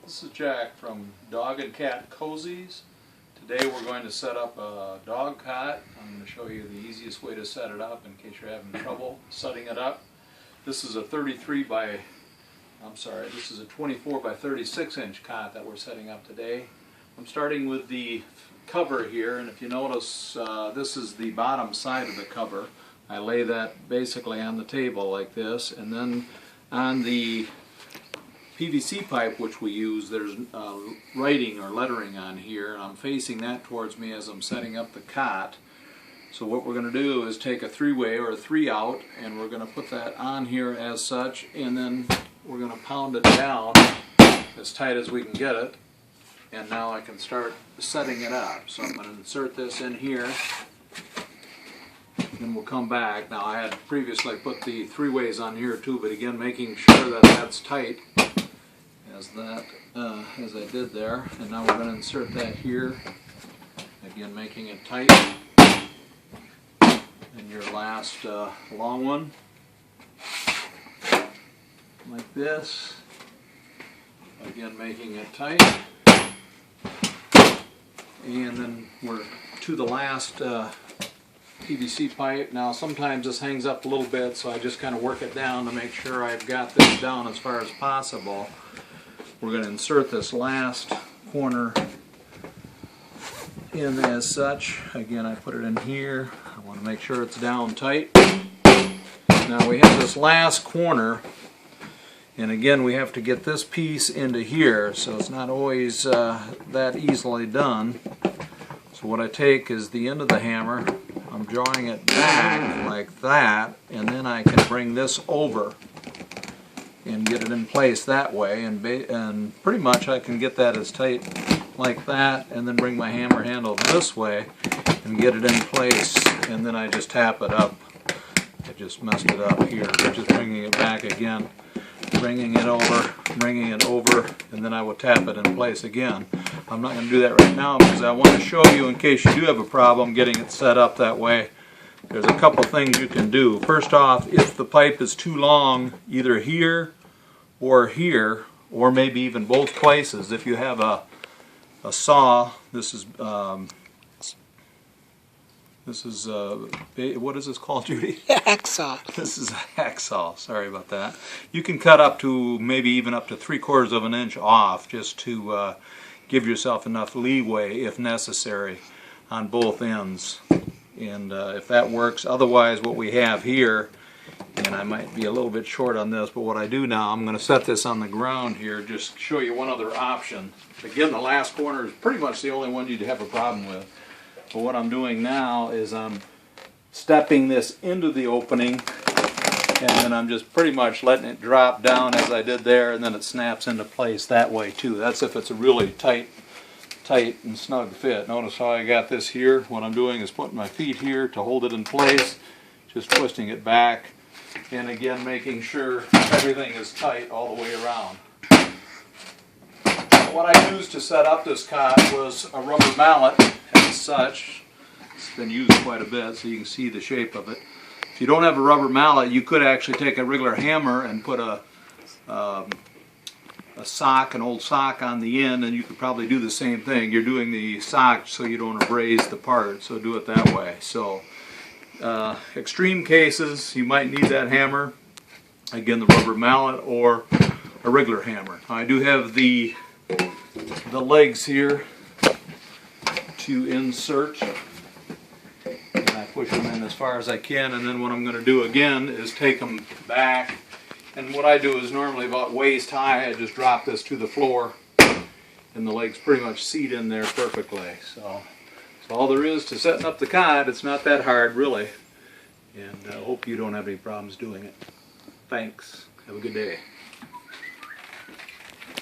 This is Jack from Dog and Cat Cozies. Today we're going to set up a dog cot. I'm going to show you the easiest way to set it up in case you're having trouble setting it up. This is a 24 by 36 inch cot that we're setting up today. I'm starting with the cover here, and if you notice, this is the bottom side of the cover. I lay that basically on the table like this, and then on the PVC pipe which we use, there's writing or lettering on here, and I'm facing that towards me as I'm setting up the cot. So what we're going to do is take a three-way or a 3-out, and we're going to put that on here as such, and then we're going to pound it down as tight as we can get it, and now I can start setting it up. So I'm going to insert this in here, then we'll come back. Now I had previously put the 3-ways on here too, but again making sure that that's tight as I did there. And now we're going to insert that here, again making it tight. And your last long one, like this, again making it tight. And then we're to the last PVC pipe. Now sometimes this hangs up a little bit, so I just kind of work it down to make sure I've got this down as far as possible. We're going to insert this last corner in as such. Again, I put it in here. I want to make sure it's down tight. Now we have this last corner, and again we have to get this piece into here, so it's not always that easily done. So what I take is the end of the hammer, I'm drawing it back like that, and then I can bring this over and get it in place that way, and pretty much I can get that as tight like that, and then bring my hammer handle this way and get it in place, and then I just tap it up. I just messed it up here, just bringing it back again, bringing it over, and then I will tap it in place again. I'm not going to do that right now because I want to show you, in case you do have a problem getting it set up that way, there's a couple things you can do. First off, if the pipe is too long, either here, or maybe even both places, if you have a saw, this is what is this called, Judy? Hacksaw. This is a hacksaw. Sorry about that. You can cut up to maybe even up to 3/4 of an inch off, just to give yourself enough leeway if necessary on both ends. And if that works, otherwise what we have here, and I might be a little bit short on this, but what I do now, I'm going to set this on the ground here, just show you one other option. Again, the last corner is pretty much the only one you'd have a problem with. But what I'm doing now is I'm stepping this into the opening, and then I'm just pretty much letting it drop down as I did there, and then it snaps into place that way too. That's if it's a really tight and snug fit. Notice how I got this here. What I'm doing is putting my feet here to hold it in place, just twisting it back, and again making sure everything is tight all the way around. What I used to set up this cot was a rubber mallet as such. It's been used quite a bit, so you can see the shape of it. If you don't have a rubber mallet, you could actually take a regular hammer and put a sock, an old sock on the end, and you could probably do the same thing. You're doing the sock so you don't abrase the part, so do it that way. So extreme cases, you might need that hammer, again the rubber mallet or a regular hammer. I do have the legs here to insert, and I push them in as far as I can, and then what I'm going to do again is take them back, and what I do is normally about waist high, I just drop this to the floor, and the legs pretty much seat in there perfectly. So all there is to setting up the cot. It's not that hard really, and I hope you don't have any problems doing it. Thanks. Have a good day.